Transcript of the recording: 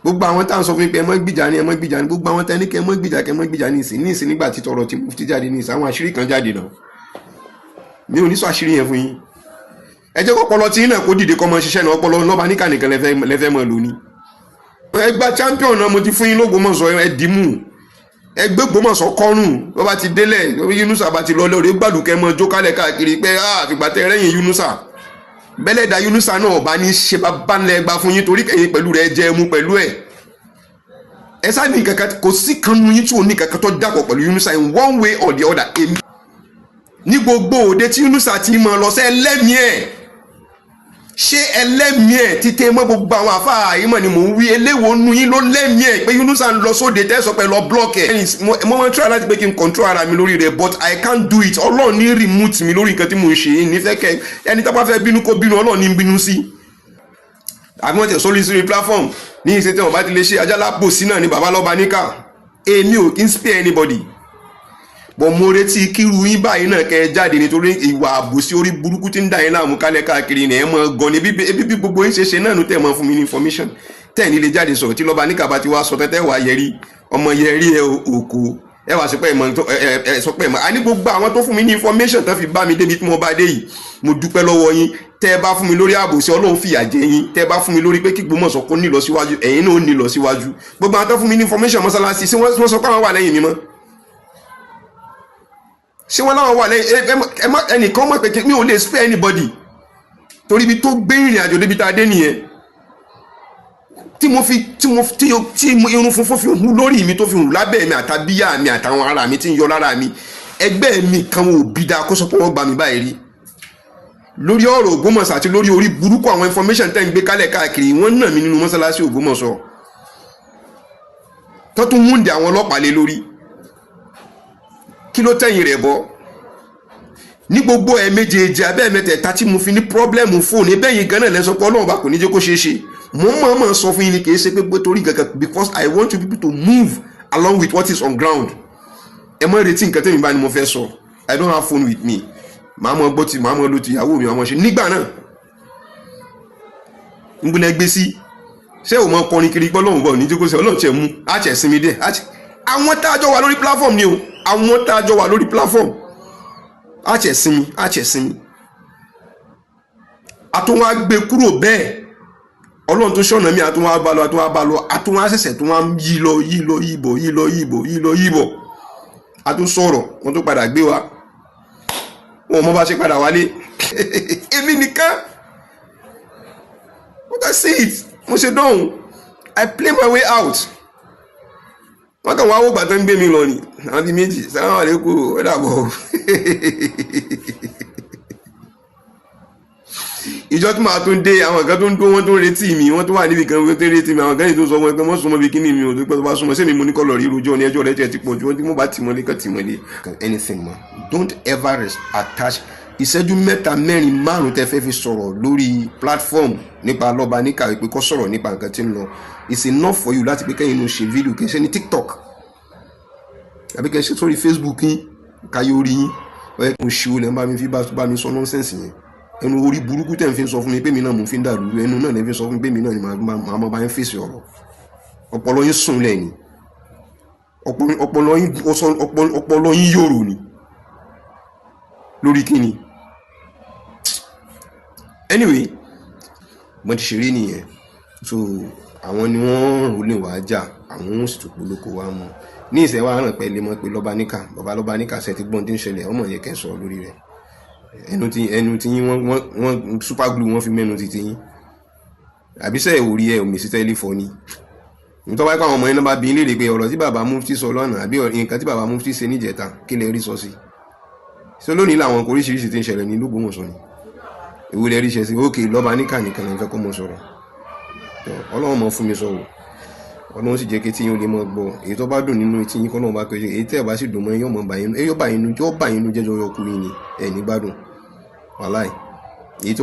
gbogbo àwọn tá à ń sọ fún pé ẹ mọ́ gbìjà ni gbogbo àwọn tá ní kẹ́ mọ́ gbìjà ní ìsìn nígbà tí tọrọ tí Mufti jáde ní ìsìn àwọn àṣírí kan jáde náà mi ò ní sọ àṣírí yẹn fún yín ẹ jẹ́ kọ́pọlọ tí náà kó dìde kọ́ mọ ṣiṣẹ́ náà ọpọlọ lọ́ba níkà nìkan lẹ́fẹ́ mọ́ lóní ẹgbà champion náà mo ti fún yín l'Ógbómọ̀ṣọ́ ẹ dìímù ẹgbẹ́ Ògbómọ̀ṣọ́ kọ́rùn lọ́ba ti délẹ̀ Yunusa bá ti lọ́lẹ́ òde gbàdúkẹ́ mọ́ jókàlẹ̀ káàkiri pé àfìgbàtẹ́ rẹ́yìn Yunusa bẹ́lẹ̀dà Yunusa náà ọba ní ṣe bá ń lẹ́gbà fún yín torí kẹ́yìn pẹ̀lú rẹ̀ jẹ́ mú pẹ̀lú ẹ̀ ẹ sáà ní kankan kò sí kan nu yín tí ò ní kankan tó dàpọ̀ pẹ̀lú Yunusa in one way or the other èmi ní gbogbo òde tí Yunusa ti mọ̀ lọ sẹ́ ẹlẹ́mìí ẹ̀ ṣé ẹlẹ́mìí ẹ̀ títẹ́ mọ́ gbogbo àwọn àfáà yìí mọ̀ ni mò ń wí eléwo nu yín ló lẹ́mìí ẹ̀ pé Yunusa ń lọ sóde tẹ́sọ̀ pé lọ block ẹ̀ mo máa ń try láti pé kí n control ara mi lórí rẹ̀ but I can't do it Ọlọ́run ní remote mi lórí nǹkan tí mò ń ṣe yìí nífẹ̀ẹ́ kẹ ẹni tá bá fẹ́ bínú kó bínú Ọlọ́run ní bínú sí àgbọn tẹ̀ sórí platform ní ìṣe tí wọ́n bá ti lè ṣe ajálàpò sí náà ní bàbá lọ́ba níkà èmi ò kí ń spare anybody bọ̀ mo retí kíru yín báyìí náà kẹ́ ẹ jáde nítorí ìwà àbòsí orí burúkú tí ń dà yín láàmú kálẹ̀ káàkiri ní ẹ̀ mọ́ gan ni bí gbogbo yín ṣe náà ló tẹ̀ mọ́ fún mi ní information tẹ̀ ní lè jáde sọ̀rọ̀ tí lọ́ba níkà bá ti wá sọ tẹ́tẹ́ wà yẹrí ọmọ yẹrí ẹ òkú ẹ wà sọpẹ́ ìmọ̀ a ní gbogbo àwọn tó fún mi ní information tó fi bá mi débi tí mo bá dé yìí mo dúpẹ́ lọ́wọ́ yín tẹ́ ẹ bá fún mi lórí àbòsí Ọlọ́run fìyà jẹ yín tẹ́ ẹ bá fún mi lórí pé kí Ògbómọ̀ṣọ́ kó ní lọ síwájú ẹ̀yin náà ó ní lọ síwájú gbogbo àwọn tó fún mi ní information mọ́sálásí sí wọ́n sọ pé àwọn wà lẹ́yìn mi mọ́ ṣé wọ́n láwọn wà lẹ́yìn ẹnìkan mọ̀ pé mi ò lè spare anybody torí ibi tó gbé ìrìn àjò débi tá a dé nìyẹn tí irun funfun fi hù lórí mi tó fi hù lábẹ́ mi àtàbíyá mi àtàwọn ara mi tí ń yọ lára mi ẹgbẹ́ mi kan ò bí dáa kó sọ pé wọ́n gbà mí báyìí rí lórí ọ̀rọ̀ Ògbómọ̀ṣọ́ àti lórí orí burúkú àwọn information tẹ́ ń gbé kálẹ̀ káàkiri wọ́n nà mí nínú mọ́sálásí Ògbómọ̀ṣọ́ tó tún múndì àwọn ọlọ́pàá lé lórí kí ló tẹ̀yìn rẹ̀ bọ́ ní gbogbo méjèèjì abẹ́ mẹ́tẹ̀ẹ̀ta tí mo fi ní pọ́blẹ́mù fóònù ẹbẹ́yìn gan náà lẹ́sọ pé Ọlọ́run bá kò ní jẹ́ kó ṣeé ṣe mo máa sọ fún yín ni kì í ṣe pé torí kankan because I want you people to move along with what is on ground ẹ mọ retí nǹkan tẹ́mi bá ni mo fẹ́ sọ I don't have phone with me màá mọ gbọ́ ti màá mọ lo ti ìyàwó mi màá mọ ṣe nígbà náà ń gbóná gbé sí ṣé o mọ kọrin kiri pé Ọlọ́run bọ̀ ní jẹ́ kó ṣe Ọlọ́run tiẹ̀ mú àṣẹ sinmi dẹ̀ àwọn tá a jọ wà lórí platform ni o àwọn tá a jọ wà lórí platform àṣẹ sinmi àtúnwá gbé kúrò bẹ́ẹ̀ Ọlọ́run tó ṣọ̀nà mi àtúnwá bá lọ àtúnwá ṣẹ̀ṣẹ̀ tó wá yí lọ yíbọ̀ àtún sọ̀rọ̀ wọn tó padà gbé wa wọn mọ́ bá ṣe padà wálé èmi nìkan what I say it mo ṣe dọ́hùn I play my way out wọ́n kàn wá wó gbà tó ń gbé mi lọ ni àwọn ti méjì sáwọn àlékún ó dàbọ̀ ìjọ tí màá tún dé àwọn kan tó ń dún wọn tó ń retí mi wọn tó wà níbi kan wọn tó ń retí mi àwọn kan yìí tó sọ wọn pé wọn súnmọ́ bí kíní mi ò tó pẹ́ tó bá súnmọ́ sẹ́mi mo ní kọ́ lọ rí rojọ́ ní ẹjọ́ rẹ̀ tiẹ̀ ti pọ̀ ju wọn tí mo bá tì mọ́lé kan tì mọ́lé. anything ma don't ever attach ìṣẹ́jú mẹ́ta mẹ́rin márùn tẹ́ fẹ́ fi sọ̀rọ̀ lórí platform nípa lọ́ba níkà pé kó sọ̀rọ̀ nípa nǹkan tí ń lọ it's enough for you láti pé kẹ́yìn ló ṣe fídíò kẹ́ ṣe ní TikTok àbí kẹ́ ṣe sórí Facebook yín káyọ̀ orí yín ọ̀yẹ́ kò ṣe olè ń bá mi fi bá mi sọ nọ́nsẹ̀nsì yẹn ẹnu orí burúkú tẹ̀ ń fi sọ fún mi pé mi náà mo fi ń dàrú ẹnu náà lè fi sọ fún mi pé mi náà ni màá mọ bá ń fèsì ọ̀rọ̀ ọpọlọ yín sùn lẹ́yìn ọpọlọ yín yòrò ni lórí kíni anyway mo ti ṣeré nìyẹn so àwọn ni wọ́n rò lè wá jà àwọn sì tún polóko wá mú ní ìṣẹ́ wa ràn pẹ̀lẹ́ mọ́ pé lọ́ba níkà ṣe ti gbọ́n tí ń ṣẹlẹ̀ ọmọ yẹn kẹ́ sọ lórí rẹ̀ ẹnu tí yín wọ́n super glue wọ́n fi mẹ́nu ti yín àbíṣẹ́ ìwòrí ẹ̀ òmìsí tẹ́lifọ̀ ni nítorí wáyé káwọn ọmọ yẹn náà bá bí ilé rè pé ọ̀rọ̀ tí bàbá Mufti sọ lọ́nà àbí nǹkan tí bàbá Mufti ṣe níjẹta kí lè rí sọ sí so lónìí làwọn oríṣiríṣi tí ń ṣẹlẹ̀ ní l'Ógbómọ̀ṣọ́ ni ìwúlẹ̀ rí ṣe sí ókè lọ́ba níkà nìkan lè fẹ́ kọ́ mọ́ sọ̀rọ̀ Ọlọ́run mọ́ fún mi sọ̀rọ̀ Ọlọ́run sì jẹ́ kí tí yín ó lè mọ́ gbọ́ èyí tó bá dùn nínú tí yín kọ́ náà bá pẹ́ èyí tẹ́ ẹ̀ bá sì dùn mọ́ yín ọmọ bàyínú jẹ́ ó bàyínú jẹ́jọ́ yọkùnrin ni ẹ̀ ní gbádùn wàláì èyí tó